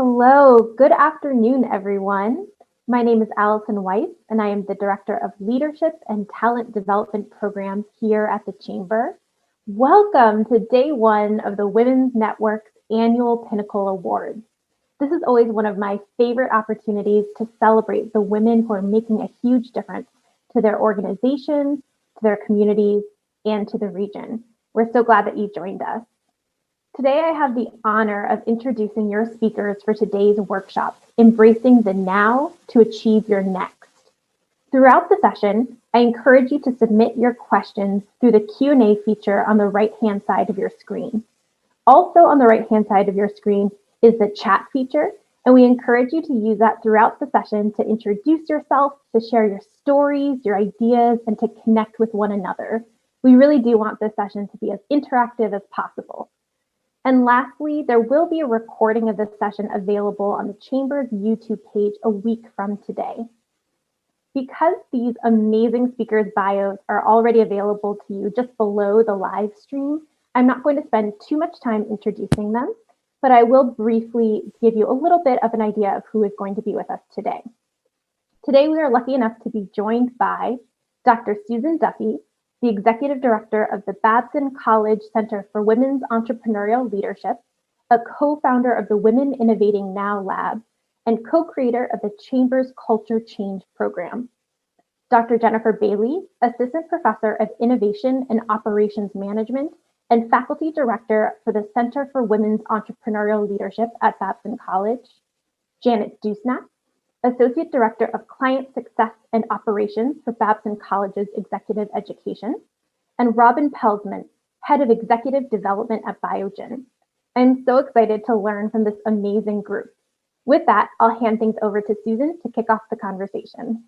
Hello, good afternoon, everyone. My name is Allison Weiss, and I am the Director of Leadership and Talent Development Programs here at the Chamber. Welcome to day one of the Women's Network's annual Pinnacle Awards. This is always one of my favorite opportunities to celebrate the women who are making a huge difference to their organizations, to their communities, and to the region. We're so glad that you joined us. Today, I have the honor of introducing your speakers for today's workshop, Embracing the Now to Achieve Your Next. Throughout the session, I encourage you to submit your questions through the Q&A feature on the right-hand side of your screen. Also on the right-hand side of your screen is the chat feature, and we encourage you to use that throughout the session to introduce yourself, to share your stories, your ideas, and to connect with one another. We really do want this session to be as interactive as possible. And lastly, there will be a recording of this session available on the Chamber's YouTube page a week from today. Because these amazing speakers' bios are already available to you just below the live stream, I'm not going to spend too much time introducing them, but I will briefly give you a little bit of an idea of who is going to be with us today. Today, we are lucky enough to be joined by Dr. Susan Duffy, the Executive Director of the Babson College Center for Women's Entrepreneurial Leadership, a co-founder of the Women Innovating Now Lab, and co-creator of the Chamber's Culture Change Program. Dr. Jennifer Bailey, Assistant Professor of Innovation and Operations Management and Faculty Director for the Center for Women's Entrepreneurial Leadership at Babson College. Janet Dewsnap, Associate Director of Client Success and Operations for Babson College's Executive Education, and Robin Pelzman, Head of Executive Development at Biogen. I'm so excited to learn from this amazing group. With that, I'll hand things over to Susan to kick off the conversation.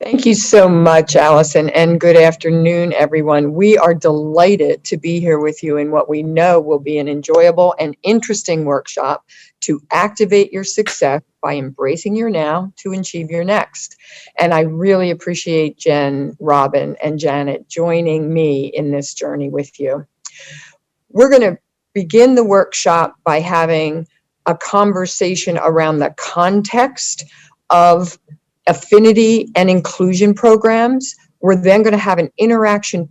Thank you so much, Allison, and good afternoon, everyone. We are delighted to be here with you in what we know will be an enjoyable and interesting workshop to activate your success by embracing your now to achieve your next. And I really appreciate Jen, Robin, and Janet joining me in this journey with you. We're going to begin the workshop by having a conversation around the context of affinity and inclusion programs. We're then going to have an interactive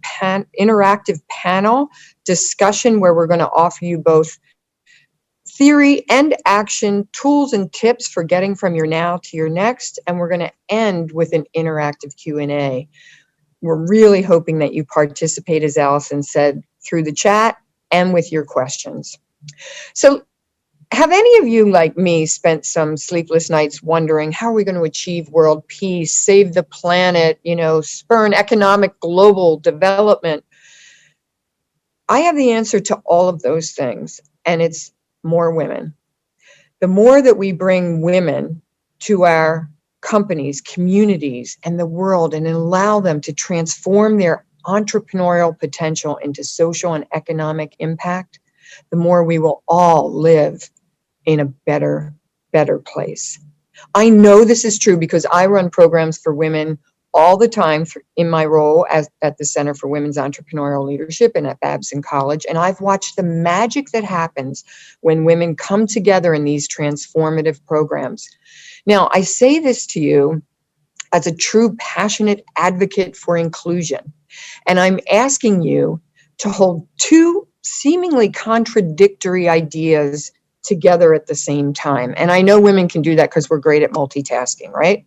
panel discussion where we're going to offer you both theory and action tools and tips for getting from your now to your next. And we're going to end with an interactive Q&A. We're really hoping that you participate, as Allison said, through the chat and with your questions. So have any of you, like me, spent some sleepless nights wondering how are we going to achieve world peace, save the planet, spur an economic global development? I have the answer to all of those things, and it's more women. The more that we bring women to our companies, communities, and the world and allow them to transform their entrepreneurial potential into social and economic impact, the more we will all live in a better place. I know this is true because I run programs for women all the time in my role at the Center for Women's Entrepreneurial Leadership and at Babson College, and I've watched the magic that happens when women come together in these transformative programs. Now, I say this to you as a true passionate advocate for inclusion, and I'm asking you to hold two seemingly contradictory ideas together at the same time. And I know women can do that because we're great at multitasking, right?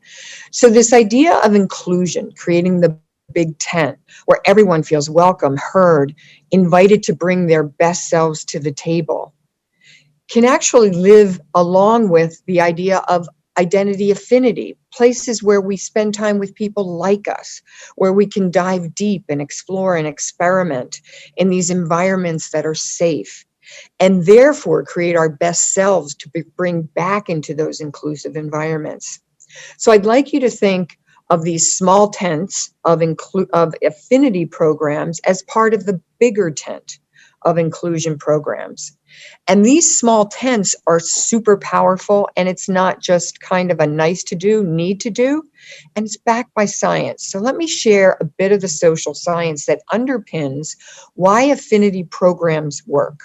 So this idea of inclusion, creating the big tent where everyone feels welcome, heard, invited to bring their best selves to the table, can actually live along with the idea of identity affinity, places where we spend time with people like us, where we can dive deep and explore and experiment in these environments that are safe, and therefore create our best selves to bring back into those inclusive environments. So I'd like you to think of these small tents of affinity programs as part of the bigger tent of inclusion programs. And these small tents are super powerful, and it's not just kind of a nice to do, need to do, and it's backed by science. So let me share a bit of the social science that underpins why affinity programs work.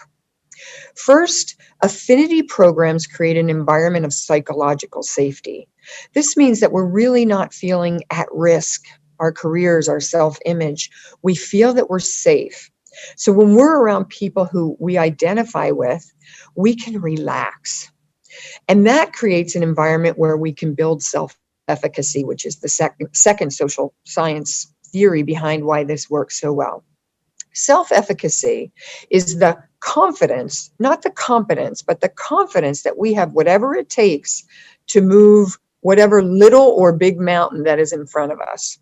First, affinity programs create an environment of psychological safety. This means that we're really not feeling at risk, our careers, our self-image. We feel that we're safe. So when we're around people who we identify with, we can relax. And that creates an environment where we can build self-efficacy, which is the second social science theory behind why this works so well. Self-efficacy is the confidence, not the competence, but the confidence that we have whatever it takes to move whatever little or big mountain that is in front of us,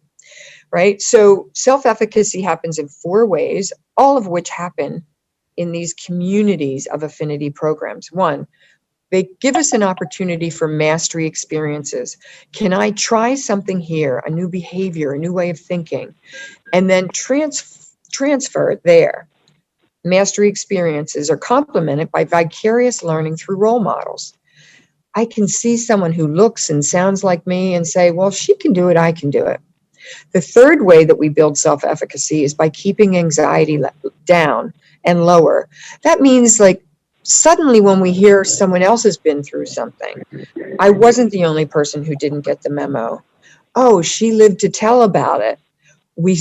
right? So self-efficacy happens in 4 ways, all of which happen in these communities of affinity programs. 1, they give us an opportunity for mastery experiences. Can I try something here, a new behavior, a new way of thinking, and then transfer it there? Mastery experiences are complemented by vicarious learning through role models. I can see someone who looks and sounds like me and say, well, she can do it, I can do it. The third way that we build self-efficacy is by keeping anxiety down and lower. That means, like, suddenly when we hear someone else has been through something, I wasn't the only person who didn't get the memo. Oh, she lived to tell about it. We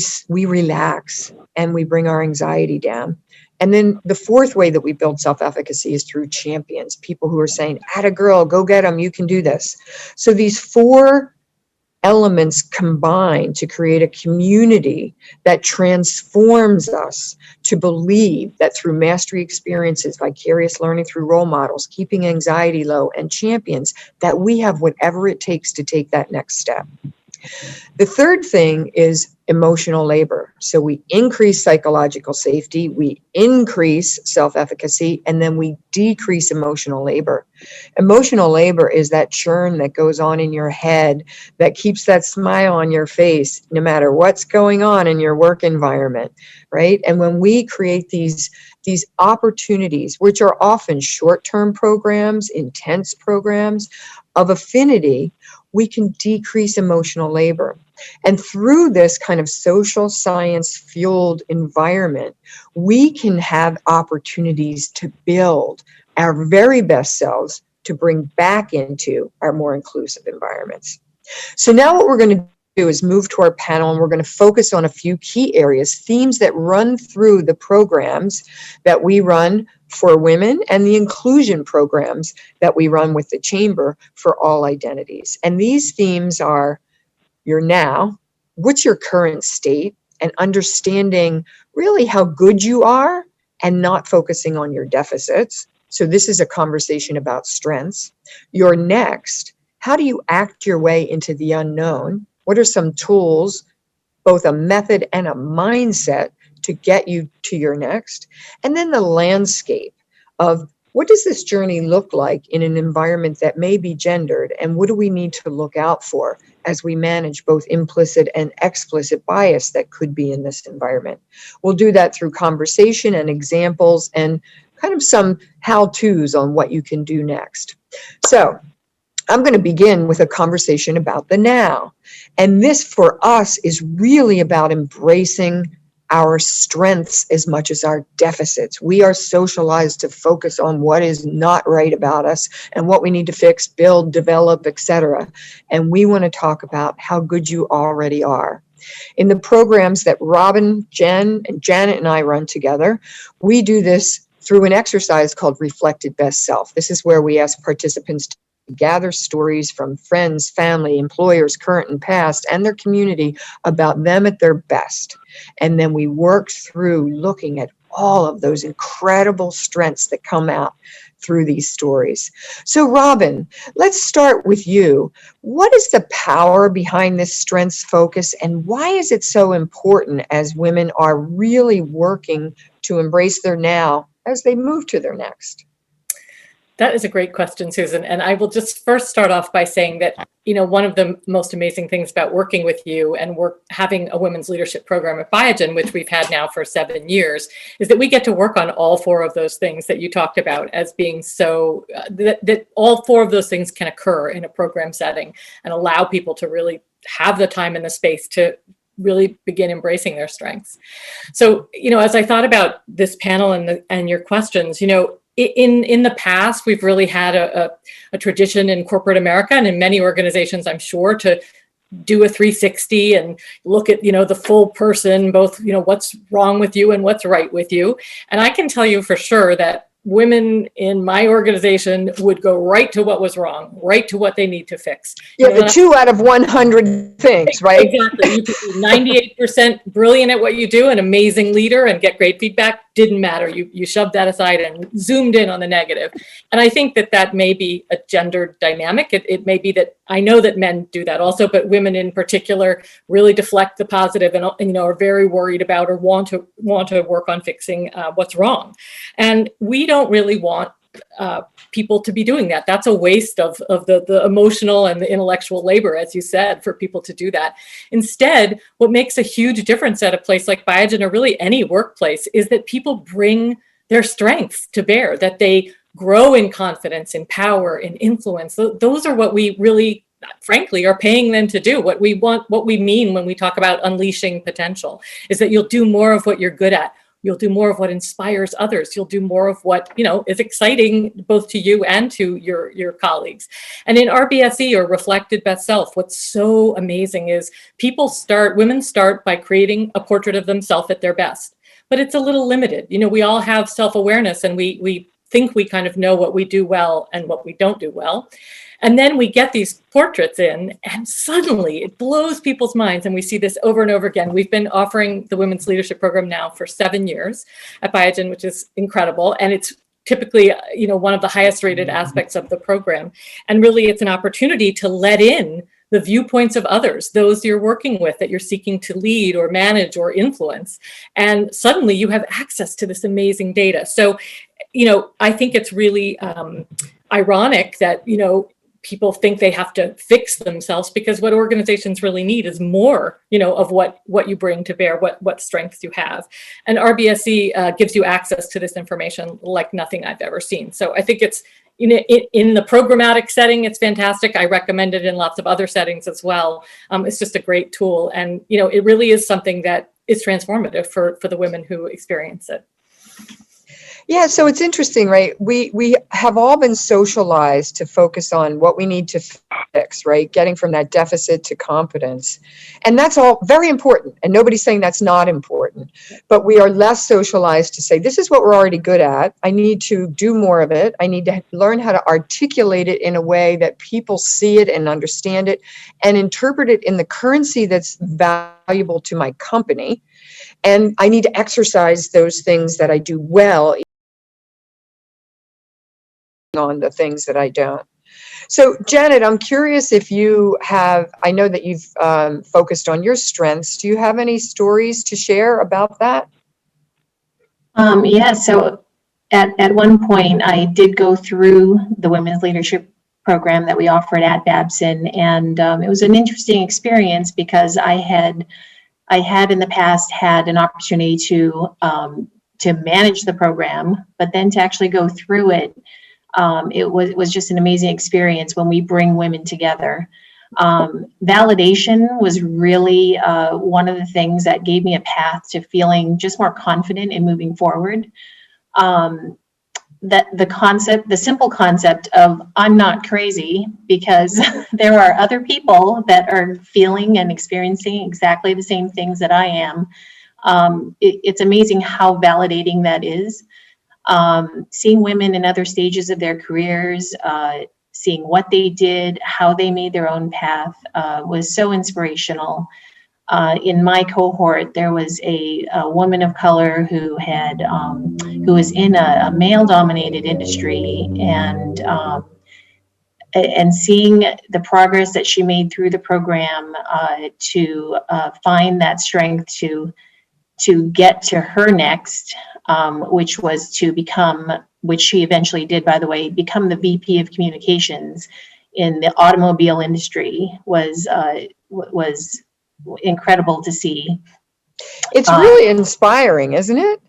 relax and we bring our anxiety down. And then the fourth way that we build self-efficacy is through champions, people who are saying, atta girl, go get them, you can do this. So these 4 elements combine to create a community that transforms us to believe that through mastery experiences, vicarious learning through role models, keeping anxiety low, and champions, that we have whatever it takes to take that next step. The third thing is emotional labor. So we increase psychological safety, we increase self-efficacy, and then we decrease emotional labor. Emotional labor is that churn that goes on in your head that keeps that smile on your face no matter what's going on in your work environment, right? And when we create these opportunities, which are often short-term programs, intense programs of affinity, we can decrease emotional labor. And through this kind of social science fueled environment, we can have opportunities to build our very best selves to bring back into our more inclusive environments. So now what we're going to do is move to our panel, and we're going to focus on a few key areas, themes that run through the programs that we run for women and the inclusion programs that we run with the Chamber for all identities. And these themes are your now, what's your current state, and understanding really how good you are and not focusing on your deficits. So this is a conversation about strengths. Your next, how do you act your way into the unknown? What are some tools, both a method and a mindset, to get you to your next? And then the landscape of what does this journey look like in an environment that may be gendered, and what do we need to look out for as we manage both implicit and explicit bias that could be in this environment? We'll do that through conversation and examples and kind of some how-tos on what you can do next. So I'm going to begin with a conversation about the now. And this for us is really about embracing our strengths as much as our deficits. We are socialized to focus on what is not right about us and what we need to fix, build, develop, etc. And we want to talk about how good you already are. In the programs that Robin, Jen, and Janet and I run together, we do this through an exercise called Reflected Best Self. This is where we ask participants to gather stories from friends, family, employers, current and past, and their community about them at their best. And then we work through looking at all of those incredible strengths that come out through these stories. So Robin, let's start with you. What is the power behind this strengths focus, and why is it so important as women are really working to embrace their now as they move to their next? That is a great question, Susan. And I will just first start off by saying that, one of the most amazing things about working with you and having a women's leadership program at Biogen, which we've had now for 7 years, is that we get to work on all 4 of those things that you talked about as being so, that all 4 of those things can occur in a program setting and allow people to really have the time and the space to really begin embracing their strengths. So, as I thought about this panel and your questions, in the past, we've really had a tradition in corporate America and in many organizations, I'm sure, to do a 360 and look at, the full person, both, what's wrong with you and what's right with you. And I can tell you for sure that women in my organization would go right to what was wrong, right to what they need to fix. Yeah, the 2 out of 100 things, right? Exactly. You could be 98% brilliant at what you do, an amazing leader, and get great feedback. Didn't matter. You shoved that aside and zoomed in on the negative. And I think that may be a gender dynamic. It may be that I know that men do that also, but women in particular really deflect the positive and are very worried about or want to work on fixing what's wrong. And we don't really want people to be doing that. That's a waste of the emotional and the intellectual labor, as you said, for people to do that. Instead, what makes a huge difference at a place like Biogen, or really any workplace, is that people bring their strengths to bear, that they grow in confidence, in power, in influence. Those are what we really, frankly, are paying them to do. What we want, what we mean when we talk about unleashing potential, is that you'll do more of what you're good at. You'll do more of what inspires others. You'll do more of what, is exciting both to you and to your colleagues. And in RBSE, or Reflected Best Self, what's so amazing is women start by creating a portrait of themselves at their best. But it's a little limited. We all have self-awareness, and we think we kind of know what we do well and what we don't do well. And then we get these portraits in, and suddenly it blows people's minds. And we see this over and over again. We've been offering the Women's Leadership Program now for 7 years at Biogen, which is incredible. And it's typically, one of the highest rated aspects of the program. And really, it's an opportunity to let in the viewpoints of others, those you're working with, that you're seeking to lead or manage or influence. And suddenly you have access to this amazing data. So, I think it's really ironic that, people think they have to fix themselves, because what organizations really need is more, of what you bring to bear, what strengths you have. And RBSE gives you access to this information like nothing I've ever seen. So I think it's, in the programmatic setting, it's fantastic. I recommend it in lots of other settings as well. It's just a great tool. And, it really is something that is transformative for the women who experience it. Yeah, so it's interesting, right? We have all been socialized to focus on what we need to fix, right? Getting from that deficit to competence. And that's all very important. And nobody's saying that's not important. But we are less socialized to say, this is what we're already good at. I need to do more of it. I need to learn how to articulate it in a way that people see it and understand it and interpret it in the currency that's valuable to my company. And I need to exercise those things that I do well on the things that I don't. So Janet, I'm curious if you have, I know that you've focused on your strengths. Do you have any stories to share about that? Yeah, so at one point I did go through the Women's Leadership Program that we offered at Babson, and it was an interesting experience because I had in the past had an opportunity to manage the program, but then to actually go through it, it was just an amazing experience when we bring women together. Validation was really one of the things that gave me a path to feeling just more confident in moving forward. That the simple concept of I'm not crazy, because there are other people that are feeling and experiencing exactly the same things that I am. It's amazing how validating that is. Seeing women in other stages of their careers, seeing what they did, how they made their own path, was so inspirational. In my cohort, there was a woman of color who was in a male-dominated industry, and seeing the progress that she made through the program to find that strength to get to her next, which was to become, which she eventually did, by the way, become the VP of communications in the automobile industry, was incredible to see. It's really inspiring, isn't it?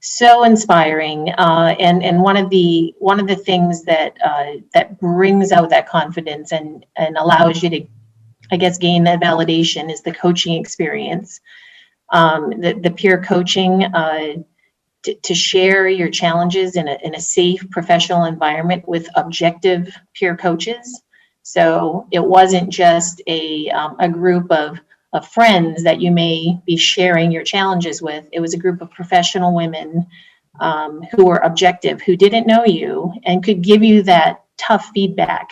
So inspiring, and one of the things that brings out that confidence and allows you to, I guess, gain that validation is the coaching experience. The peer coaching to share your challenges in a safe professional environment with objective peer coaches. So it wasn't just a group of friends that you may be sharing your challenges with. It was a group of professional women who were objective, who didn't know you and could give you that tough feedback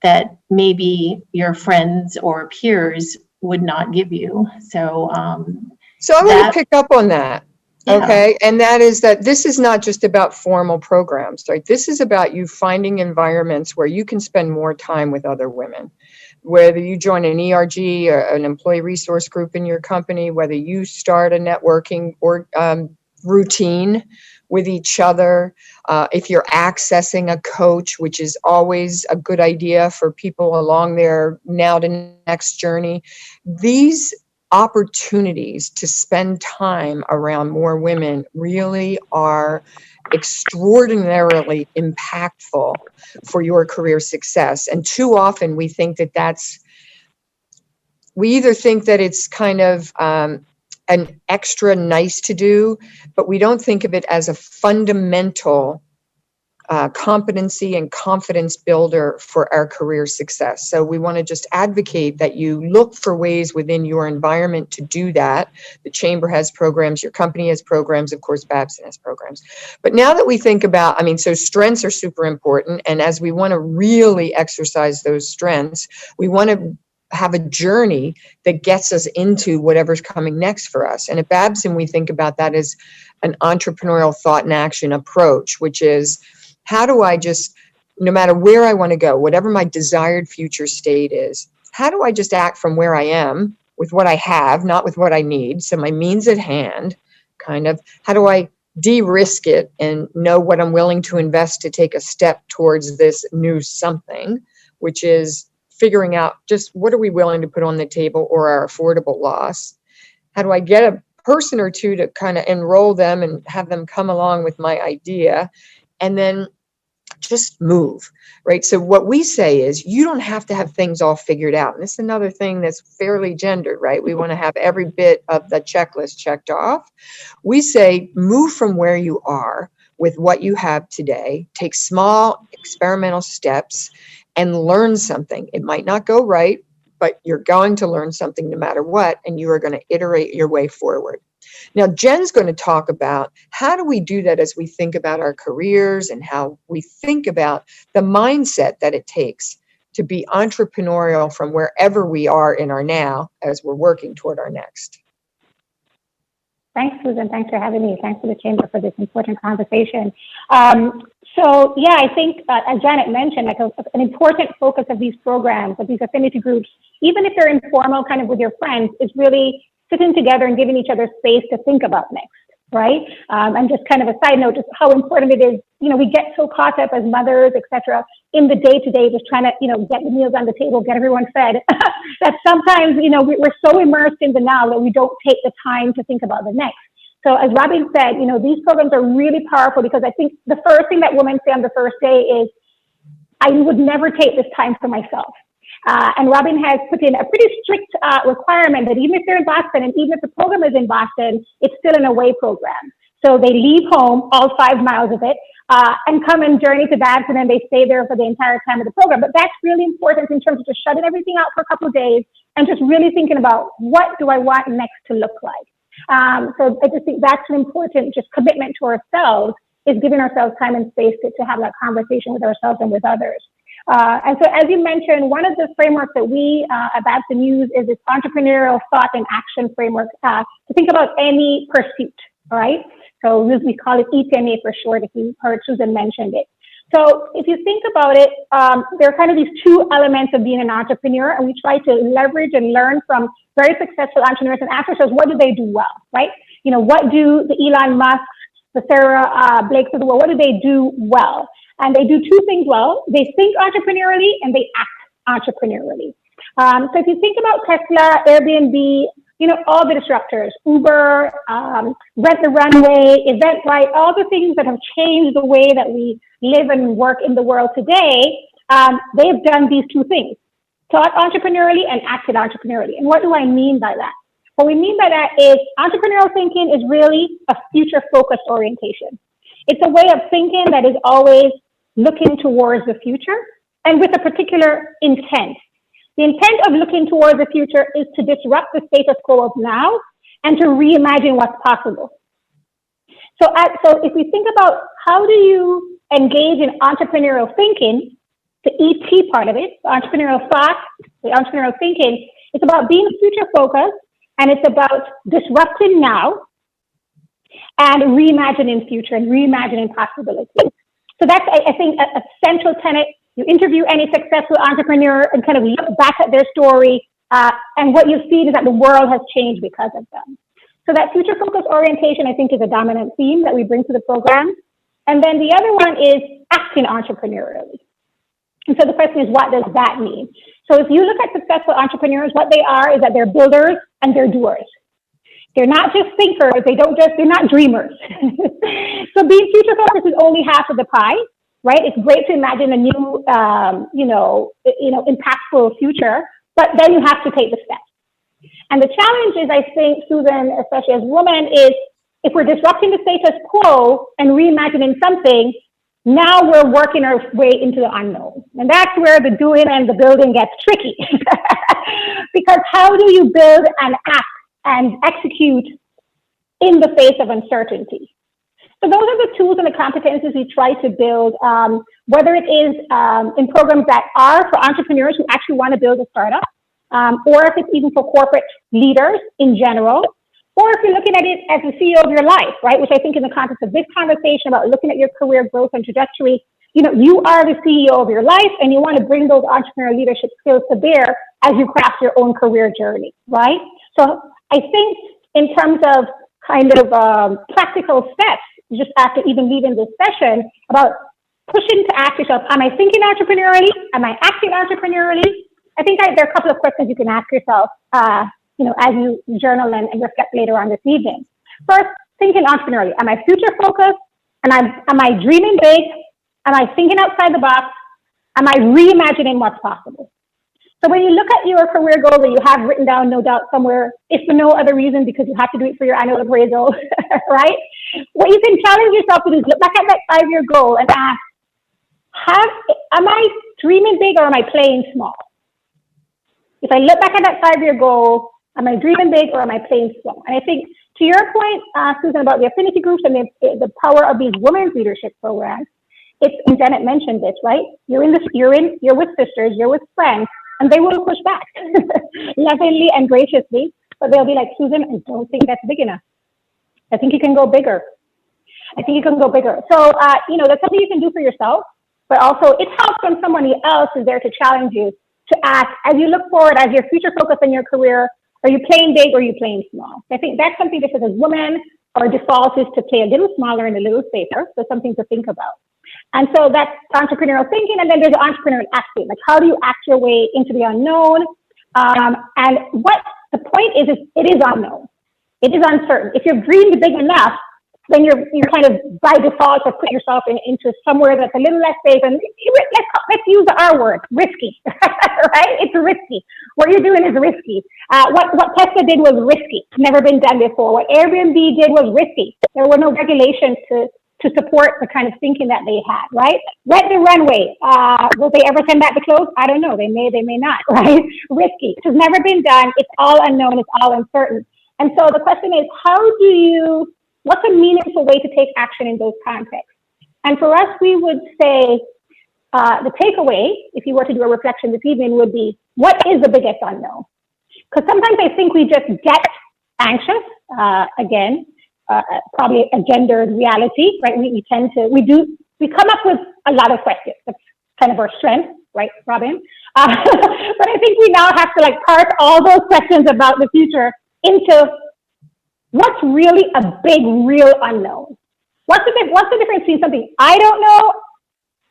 that maybe your friends or peers would not give you. So So I want to pick up on that. Yeah. Okay. And that is that this is not just about formal programs, right? This is about you finding environments where you can spend more time with other women. Whether you join an ERG or an employee resource group in your company, whether you start a networking or routine with each other, if you're accessing a coach, which is always a good idea for people along their now to next journey, these opportunities to spend time around more women really are extraordinarily impactful for your career success. And too often we think that we either think that it's kind of an extra nice to do, but we don't think of it as a fundamental competency and confidence builder for our career success. So we want to just advocate that you look for ways within your environment to do that. The Chamber has programs, your company has programs, of course, Babson has programs. But now that we think about, so strengths are super important. And as we want to really exercise those strengths, we want to have a journey that gets us into whatever's coming next for us. And at Babson, we think about that as an entrepreneurial thought and action approach, which is, how do I just, no matter where I want to go, whatever my desired future state is, how do I just act from where I am with what I have, not with what I need? So my means at hand, kind of, how do I de-risk it and know what I'm willing to invest to take a step towards this new something, which is figuring out just what are we willing to put on the table or our affordable loss? How do I get a person or two to kind of enroll them and have them come along with my idea? And then just move, right? So what we say is you don't have to have things all figured out. And this is another thing that's fairly gendered, right? We want to have every bit of the checklist checked off. We say move from where you are with what you have today, take small experimental steps and learn something. It might not go right, but you're going to learn something no matter what, and you are going to iterate your way forward. Now, Jen's going to talk about how do we do that as we think about our careers and how we think about the mindset that it takes to be entrepreneurial from wherever we are in our now as we're working toward our next. Thanks, Susan. Thanks for having me. Thanks to the Chamber for this important conversation. So yeah, I think as Janet mentioned, like an important focus of these programs, of these affinity groups, even if they're informal, kind of with your friends, is really sitting together and giving each other space to think about next, right? And just kind of a side note, just how important it is, we get so caught up as mothers, et cetera, in the day-to-day, just trying to, get the meals on the table, get everyone fed, that sometimes, we're so immersed in the now that we don't take the time to think about the next. So as Robin said, these programs are really powerful because I think the first thing that women say on the first day is, I would never take this time for myself. And Robin has put in a pretty strict requirement that even if they're in Boston and even if the program is in Boston, it's still an away program. So they leave home, all 5 miles of it, and come and journey to Babson, and they stay there for the entire time of the program. But that's really important in terms of just shutting everything out for a couple of days and just really thinking about what do I want next to look like. So I just think that's an important just commitment to ourselves, is giving ourselves time and space to have that conversation with ourselves and with others. And so as you mentioned, one of the frameworks that we at Babson use is this entrepreneurial thought and action framework to think about any pursuit, all right? So we call it EPMA for short, if you heard Susan mentioned it. So if you think about it, there are kind of these two elements of being an entrepreneur, and we try to leverage and learn from very successful entrepreneurs and ask ourselves, what do they do well, right? What do the Elon Musk, the Sarah Blakes of the world, what do they do well? And they do two things well. They think entrepreneurially and they act entrepreneurially. So if you think about Tesla, Airbnb, all the disruptors, Uber, Rent the Runway, Eventbrite, all the things that have changed the way that we live and work in the world today, they've done these two things, thought entrepreneurially and acted entrepreneurially. And what do I mean by that? What we mean by that is entrepreneurial thinking is really a future-focused orientation. It's a way of thinking that is always looking towards the future and with a particular intent. The intent of looking towards the future is to disrupt the status quo of now and to reimagine what's possible. So if we think about how do you engage in entrepreneurial thinking, the ET part of it, the entrepreneurial thought, the entrepreneurial thinking, it's about being future focused and it's about disrupting now and reimagining future and reimagining possibilities. So that's, I think, a central tenet. You interview any successful entrepreneur and kind of look back at their story, and what you've seen is that the world has changed because of them. So that future focused orientation, I think, is a dominant theme that we bring to the program. And then the other one is acting entrepreneurially. And so the question is, what does that mean? So if you look at successful entrepreneurs, what they are is that they're builders and they're doers. They're not just thinkers, they're not dreamers. So being future focused is only half of the pie, right? It's great to imagine a new, impactful future, but then you have to take the steps. And the challenge is, I think, Susan, especially as women, is if we're disrupting the status quo and reimagining something, now we're working our way into the unknown. And that's where the doing and the building gets tricky. Because how do you build and act and execute in the face of uncertainty? So those are the tools and the competencies we try to build, whether it is in programs that are for entrepreneurs who actually want to build a startup, or if it's even for corporate leaders in general, or if you're looking at it as the CEO of your life, right? Which I think in the context of this conversation about looking at your career growth and trajectory, you are the CEO of your life and you want to bring those entrepreneurial leadership skills to bear as you craft your own career journey, right? So I think in terms of kind of practical steps, just after even leaving this session, about pushing to ask yourself, am I thinking entrepreneurially? Am I acting entrepreneurially? I think there are a couple of questions you can ask yourself, as you journal and reflect later on this evening. First, thinking entrepreneurially. Am I future focused? Am I dreaming big? Am I thinking outside the box? Am I reimagining what's possible? So when you look at your career goals that you have written down, no doubt somewhere, if for no other reason, because you have to do it for your annual appraisal, right? What you can challenge yourself to do is look back at that 5-year goal and ask, am I dreaming big or am I playing small? If I look back at that 5-year goal, am I dreaming big or am I playing small? And I think to your point, Susan, about the affinity groups and the power of these women's leadership programs, and Janet mentioned this, right? You're with sisters, you're with friends, and they will push back lovingly and graciously, but they'll be like, Susan, I don't think that's big enough. I think you can go bigger. So, that's something you can do for yourself, but also it helps when somebody else is there to challenge you, to ask, as you look forward, as your future focus in your career, are you playing big or are you playing small? I think that's something that as women, our default is to play a little smaller and a little safer, so something to think about. And so that's entrepreneurial thinking, and then there's entrepreneurial acting. Like, how do you act your way into the unknown? And what the point is it is unknown. It is uncertain. If you've dreamed big enough, then you're kind of by default have put yourself into somewhere that's a little less safe. And let's use the R word, risky, right? It's risky. What you're doing is risky. What Tesla did was risky. Never been done before. What Airbnb did was risky. There were no regulations to support the kind of thinking that they had, right? Rent the runway. Will they ever send back the clothes? I don't know. They may not, right? Risky. It has never been done. It's all unknown. It's all uncertain. And so the question is, what's a meaningful way to take action in those contexts? And for us, we would say the takeaway, if you were to do a reflection this evening, would be, what is the biggest unknown? Because sometimes I think we just get anxious, probably a gendered reality, right? We come up with a lot of questions. That's kind of our strength, right, Robin? But I think we now have to parse all those questions about the future into what's really a big, real unknown. What's the difference between something I don't know,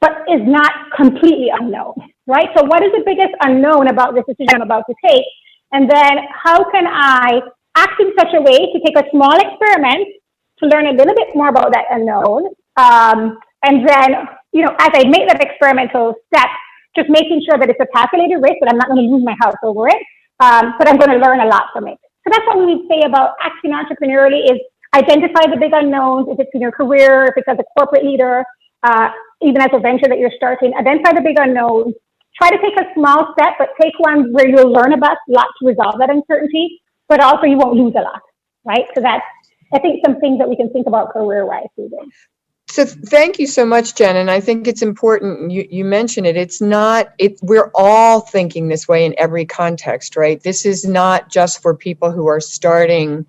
but is not completely unknown, right? So what is the biggest unknown about this decision I'm about to take? And then how can I act in such a way to take a small experiment to learn a little bit more about that unknown? And then, as I make that experimental step, just making sure that it's a calculated risk, that I'm not going to lose my house over it, but I'm going to learn a lot from it. So that's what we would say about acting entrepreneurially is identify the big unknowns, if it's in your career, if it's as a corporate leader, even as a venture that you're starting, identify the big unknowns, try to take a small step, but take one where you'll learn about a lot to resolve that uncertainty, but also you won't lose a lot, right? So that's, I think, some things that we can think about career-wise, Susan. So thank you so much, Jen. And I think it's important, you mentioned it, we're all thinking this way in every context, right? This is not just for people who are starting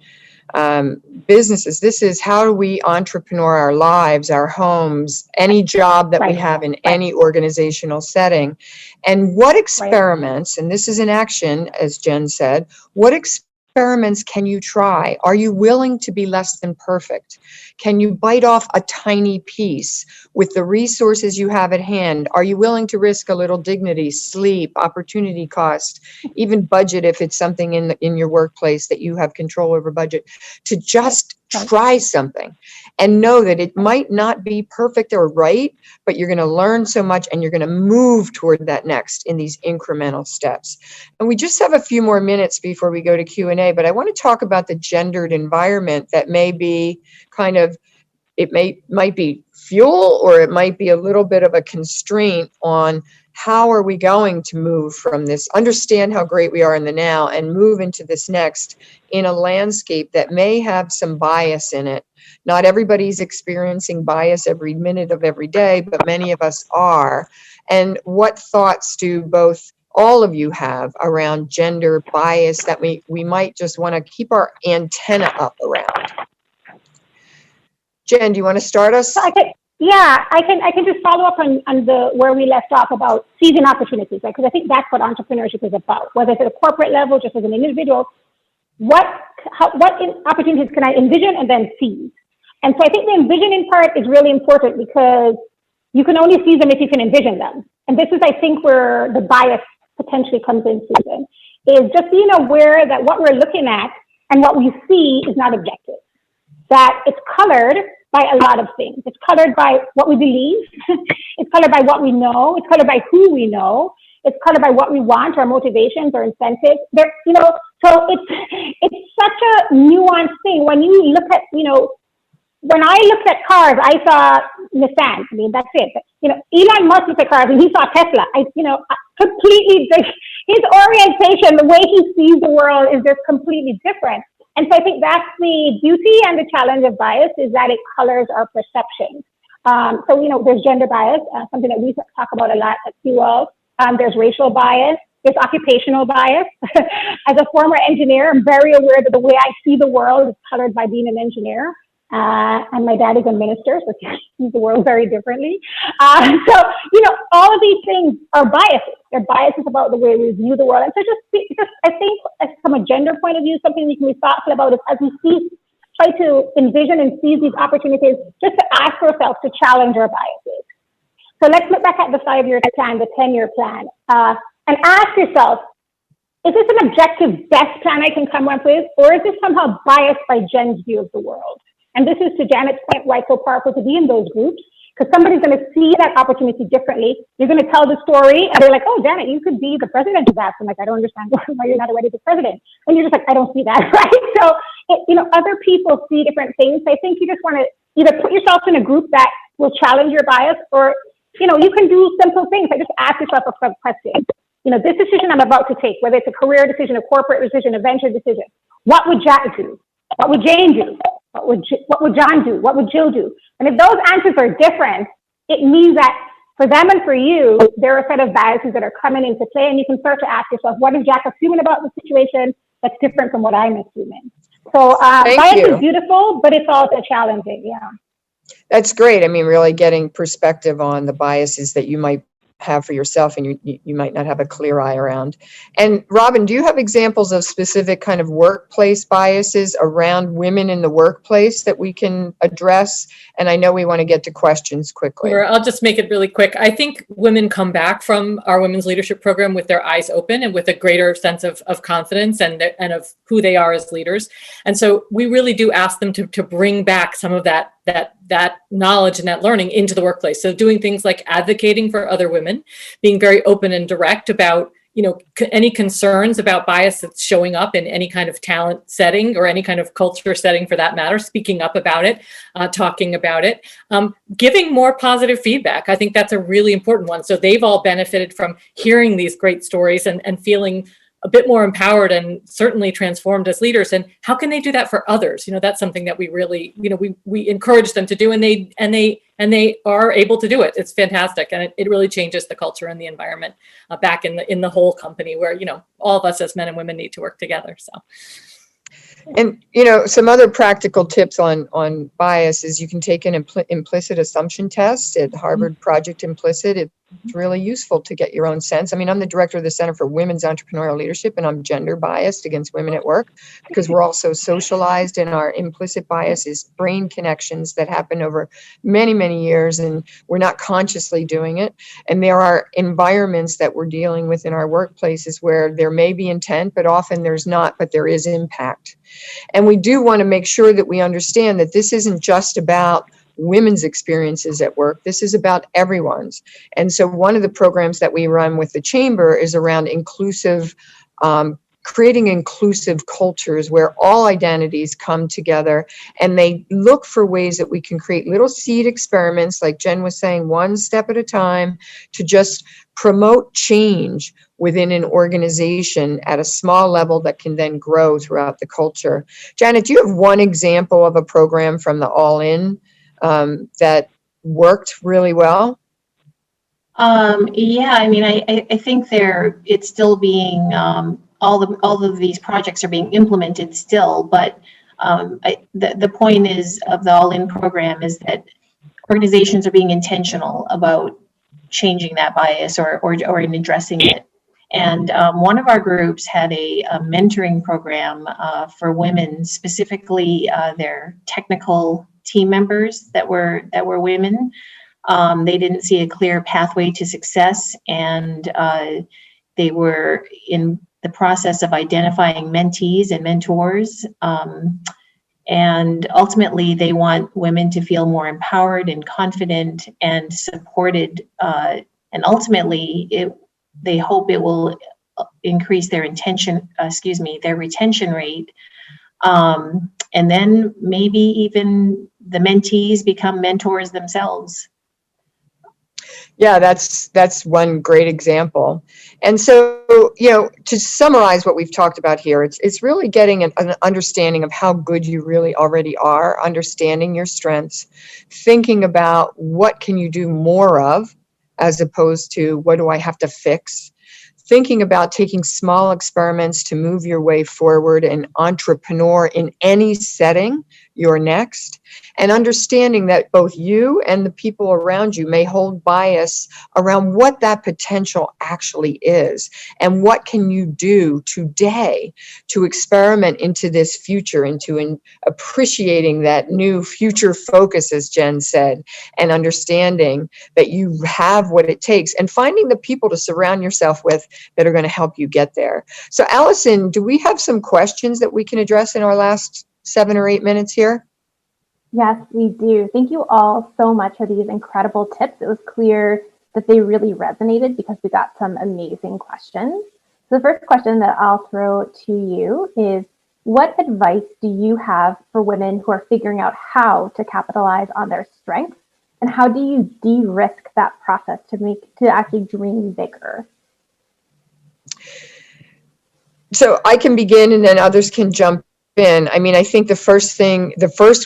businesses. This is how do we entrepreneur our lives, our homes, any job that we have in any organizational setting. And what experiments, and this is an action, as Jen said, what experiments can you try? Are you willing to be less than perfect? Can you bite off a tiny piece with the resources you have at hand? Are you willing to risk a little dignity, sleep, opportunity cost, even budget if it's something in your workplace that you have control over budget, to just try something and know that it might not be perfect or right, but you're going to learn so much and you're going to move toward that next in these incremental steps. And we just have a few more minutes before we go to Q&A, but I want to talk about the gendered environment that may be kind of, it might be fuel, or it might be a little bit of a constraint on how are we going to move from this, understand how great we are in the now and move into this next in a landscape that may have some bias in it. Not everybody's experiencing bias every minute of every day, but many of us are. And what thoughts do all of you have around gender bias that we might just want to keep our antenna up around? Jen, do you want to start us? I can just follow up on where we left off about seizing opportunities, right? Because I think that's what entrepreneurship is about. Whether it's at a corporate level, just as an individual, what opportunities can I envision and then seize? And so I think the envisioning part is really important because you can only seize them if you can envision them. And this is, I think, where the bias potentially comes in, Susan, is just being aware that what we're looking at and what we see is not objective, that it's colored by a lot of things. It's colored by what we believe. It's colored by what we know. It's colored by who we know. It's colored by what we want, our motivations, our incentives. So it's such a nuanced thing. When you look at, when I looked at cars, I saw Nissan. I mean, that's it. But, Elon Musk looked at cars and he saw Tesla. Completely, his orientation, the way he sees the world is just completely different. And so I think that's the beauty and the challenge of bias, is that it colors our perceptions. So, there's gender bias, something that we talk about a lot at QL. There's racial bias. There's occupational bias. As a former engineer, I'm very aware that the way I see the world is colored by being an engineer. And my dad is a minister, so he sees the world very differently. So, all of these things are biases. They're biases about the way we view the world. And so I think from a gender point of view, something we can be thoughtful about is as we try to envision and seize these opportunities, just to ask ourselves to challenge our biases. So let's look back at the 5-year plan, the 10-year plan, and ask yourself, is this an objective best plan I can come up with, or is this somehow biased by Jen's view of the world? And this is, to Janet's point, why it's so powerful to be in those groups, because somebody's going to see that opportunity differently. You're going to tell the story, and they're like, oh, Janet, you could be the president of that. I'm like, I don't understand why you're not already the president. And you're just like, I don't see that, right? So, other people see different things. So I think you just want to either put yourself in a group that will challenge your bias, or, you can do simple things. Like just ask yourself a question. This decision I'm about to take, whether it's a career decision, a corporate decision, a venture decision, what would Jack do? What would Jane do? What would John do? What would Jill do? And if those answers are different, it means that for them and for you, there are a set of biases that are coming into play, and you can start to ask yourself, what is Jack assuming about the situation that's different from what I'm assuming? So bias is beautiful, but it's also challenging. Yeah. That's great. I mean, really getting perspective on the biases that you might have for yourself and you might not have a clear eye around. And Robin, do you have examples of specific kind of workplace biases around women in the workplace that we can address? And I know we want to get to questions quickly. Sure, I'll just make it really quick. I think women come back from our women's leadership program with their eyes open and with a greater sense of confidence and of who they are as leaders. And so we really do ask them to bring back some of that knowledge and that learning into the workplace. So doing things like advocating for other women, being very open and direct about any concerns about bias that's showing up in any kind of talent setting or any kind of culture setting for that matter, speaking up about it, talking about it, giving more positive feedback. I think that's a really important one. So they've all benefited from hearing these great stories and feeling a bit more empowered and certainly transformed as leaders. And how can they do that for others? That's something that we really, we encourage them to do, and they are able to do it. It's fantastic. And it really changes the culture and the environment back in the whole company where, all of us as men and women need to work together. So. And, some other practical tips on bias is you can take an implicit assumption test at Harvard Project Implicit. It's really useful to get your own sense. I mean, I'm the director of the Center for Women's Entrepreneurial Leadership, and I'm gender biased against women at work because we're also socialized, and our implicit bias is brain connections that happen over many, many years, and we're not consciously doing it. And there are environments that we're dealing with in our workplaces where there may be intent, but often there's not, but there is impact. And we do want to make sure that we understand that this isn't just about women's experiences at work. This is about everyone's. And so one of the programs that we run with the Chamber is around creating inclusive cultures where all identities come together, and they look for ways that we can create little seed experiments, like Jen was saying, one step at a time, to just promote change within an organization at a small level that can then grow throughout the culture. Janet, do you have one example of a program from the All In that worked really well? Yeah, I mean, I think it's still being, all of these projects are being implemented still, but the point of the All In program is that organizations are being intentional about changing that bias or in addressing it. And one of our groups had a mentoring program for women, specifically their technical team members that were women. They didn't see a clear pathway to success, and they were in the process of identifying mentees and mentors. And ultimately, they want women to feel more empowered and confident and supported. And ultimately, they hope it will increase their retention rate. And then maybe even the mentees become mentors themselves. Yeah, that's one great example. And so, to summarize what we've talked about here, it's really getting an understanding of how good you really already are, understanding your strengths, thinking about what can you do more of, as opposed to what do I have to fix, thinking about taking small experiments to move your way forward, and entrepreneur in any setting, you're next, and understanding that both you and the people around you may hold bias around what that potential actually is, and what can you do today to experiment into this future, into appreciating that new future focus, as Jen said, and understanding that you have what it takes, and finding the people to surround yourself with that are going to help you get there. So Allison, do we have some questions that we can address in our last 7 or 8 minutes here? Yes, we do. Thank you all so much for these incredible tips. It was clear that they really resonated because we got some amazing questions. So the first question that I'll throw to you is, what advice do you have for women who are figuring out how to capitalize on their strengths? And how do you de-risk that process to actually dream bigger? So I can begin and then others can jump in. I mean, I think the first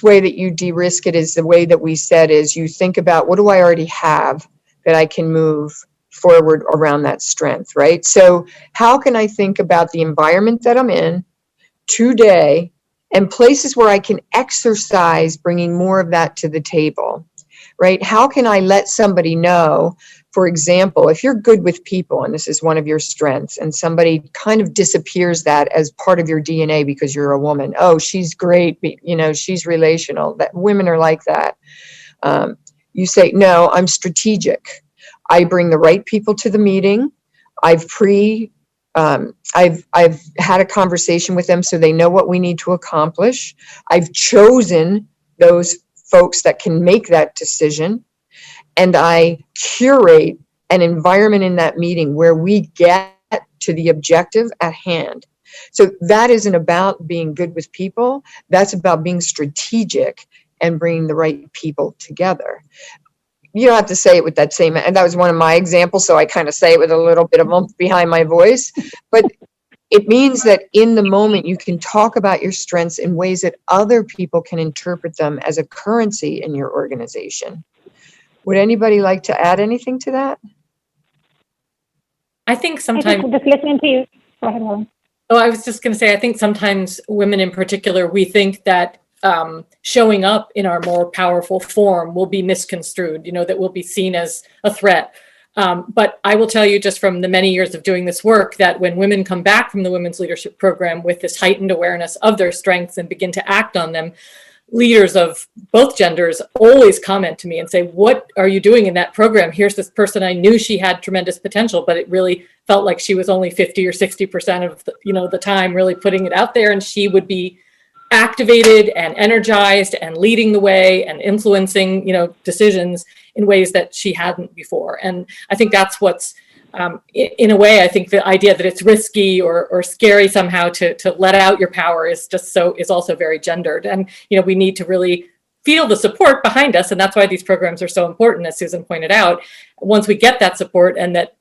way that you de-risk it is the way that we said, is you think about, what do I already have that I can move forward around that strength, right? So how can I think about the environment that I'm in today and places where I can exercise bringing more of that to the table, right? How can I let somebody know, for example, if you're good with people and this is one of your strengths, and somebody kind of disappears that as part of your DNA because you're a woman. Oh, she's great, she's relational. That women are like that. You say, no, I'm strategic. I bring the right people to the meeting. I've had a conversation with them so they know what we need to accomplish. I've chosen those folks that can make that decision. And I curate an environment in that meeting where we get to the objective at hand. So that isn't about being good with people. That's about being strategic and bringing the right people together. You don't have to say it with that same, and that was one of my examples, so I kind of say it with a little bit of oomph behind my voice. But it means that in the moment, you can talk about your strengths in ways that other people can interpret them as a currency in your organization. Would anybody like to add anything to that? I think I sometimes, think just listening to you. Go ahead, Helen. oh, I was just going to say, I think sometimes women in particular, we think that showing up in our more powerful form will be misconstrued, that we'll be seen as a threat. But I will tell you just from the many years of doing this work that when women come back from the Women's Leadership Program with this heightened awareness of their strengths and begin to act on them, leaders of both genders always comment to me and say, what are you doing in that program? Here's this person, I knew she had tremendous potential, but it really felt like she was only 50 or 60% of the time really putting it out there, and she would be activated and energized and leading the way and influencing decisions in ways that she hadn't before. And I think that's what's in a way, I think the idea that it's risky or scary somehow to let out your power is also very gendered. And we need to really feel the support behind us, and that's why these programs are so important, as Susan pointed out. Once we get that support and that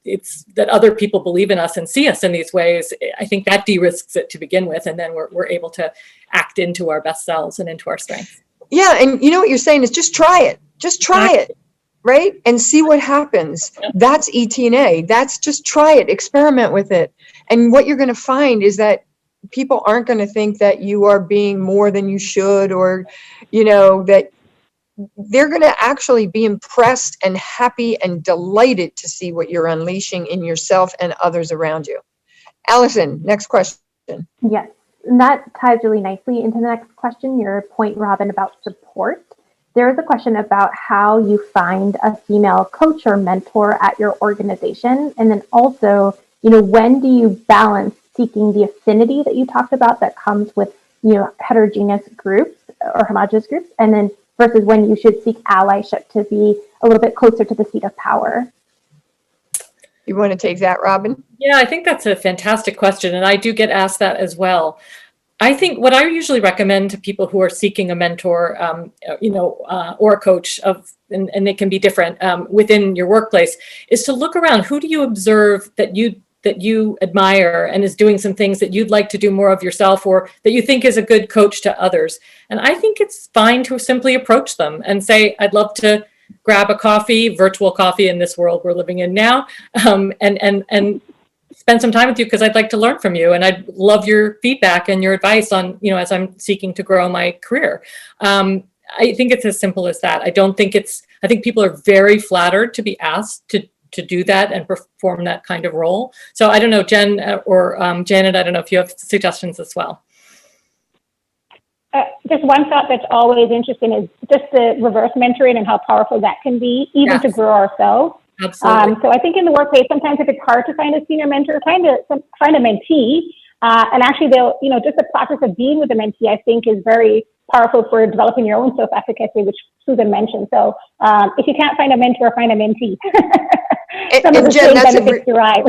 other people believe in us and see us in these ways, I think that de-risks it to begin with, and then we're able to act into our best selves and into our strengths. Yeah, and what you're saying is just try it. Just try it, right? And see what happens. Yep. That's ET&A. That's just try it, experiment with it. And what you're going to find is that people aren't going to think that you are being more than you should, or, that they're going to actually be impressed and happy and delighted to see what you're unleashing in yourself and others around you. Allison, next question. Yes, and that ties really nicely into the next question, your point, Robin, about support. There is a question about how you find a female coach or mentor at your organization. And then also, when do you balance seeking the affinity that you talked about that comes with, heterogeneous groups or homogeneous groups, and then versus when you should seek allyship to be a little bit closer to the seat of power? You want to take that, Robin? Yeah, I think that's a fantastic question. And I do get asked that as well. I think what I usually recommend to people who are seeking a mentor, or a coach and they can be different within your workplace, is to look around. Who do you observe that you admire and is doing some things that you'd like to do more of yourself, or that you think is a good coach to others? And I think it's fine to simply approach them and say, I'd love to grab a coffee, virtual coffee in this world we're living in now, and spend some time with you because I'd like to learn from you, and I'd love your feedback and your advice on, as I'm seeking to grow my career. I think it's as simple as that. I think people are very flattered to be asked to do that and perform that kind of role. So I don't know, Jen or Janet, I don't know if you have suggestions as well. Just one thought that's always interesting is just the reverse mentoring and how powerful that can be, even to grow ourselves. Absolutely. So I think in the workplace, sometimes if it's hard to find a senior mentor, find a mentee. And actually, just the process of being with a mentee, I think, is very powerful for developing your own self-efficacy, which Susan mentioned. So if you can't find a mentor, find a mentee. Some of the same benefits derive.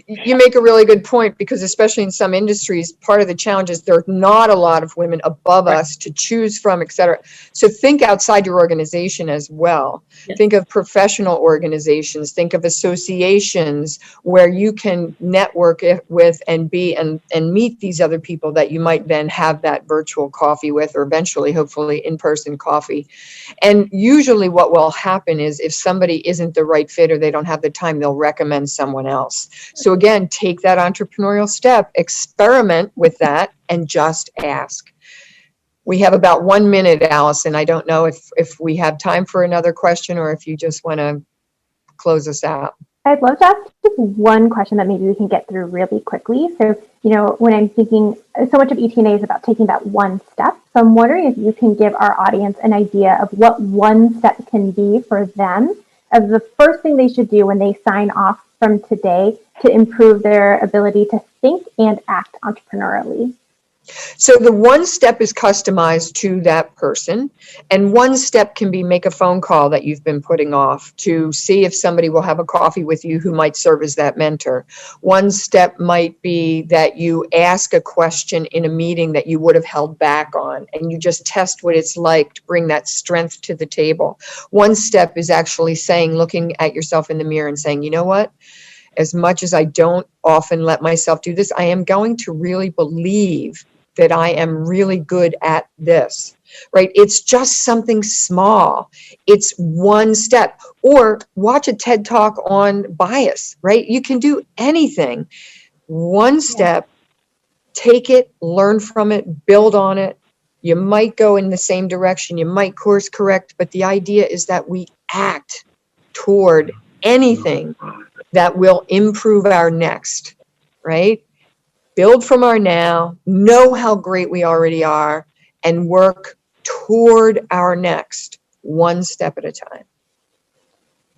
You make a really good point, because especially in some industries, part of the challenge is there's not a lot of women above us to choose from, et cetera. So think outside your organization as well. Yeah. Think of professional organizations, think of associations where you can network with and meet these other people that you might then have that virtual coffee with, or eventually, hopefully, in-person coffee. And usually what will happen is if somebody isn't the right fit or they don't have the time, they'll recommend someone else. So again, take that entrepreneurial step, experiment with that, and just ask. We have about 1 minute, Allison. I don't know if we have time for another question or if you just want to close us out. I'd love to ask just one question that maybe we can get through really quickly. So, when I'm thinking, so much of ET&A is about taking that one step. So I'm wondering if you can give our audience an idea of what one step can be for them as the first thing they should do when they sign off from today to improve their ability to think and act entrepreneurially. So the one step is customized to that person, and one step can be make a phone call that you've been putting off to see if somebody will have a coffee with you who might serve as that mentor. One step might be that you ask a question in a meeting that you would have held back on, and you just test what it's like to bring that strength to the table. One step is actually saying, looking at yourself in the mirror and saying, you know what? As much as I don't often let myself do this, I am going to really believe that I am really good at this, right? It's just something small. It's one step. Or watch a TED Talk on bias, right? You can do anything. One step, take it, learn from it, build on it. You might go in the same direction, you might course correct, but the idea is that we act toward anything that will improve our next, right? Build from our now, know how great we already are, and work toward our next, one step at a time.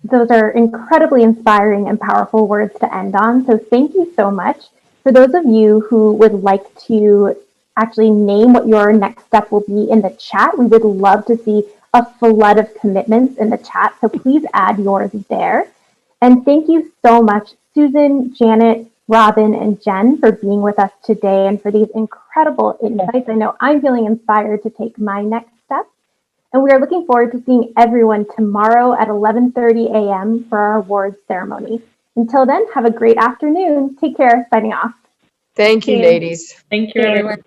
Those are incredibly inspiring and powerful words to end on. So thank you so much. For those of you who would like to actually name what your next step will be in the chat, we would love to see a flood of commitments in the chat. So please add yours there. And thank you so much, Susan, Janet, Robin, and Jen, for being with us today and for these incredible insights. I know I'm feeling inspired to take my next step. And we are looking forward to seeing everyone tomorrow at 11:30 a.m. for our awards ceremony. Until then, have a great afternoon. Take care. Signing off. Thank you, ladies. Thank you, everyone.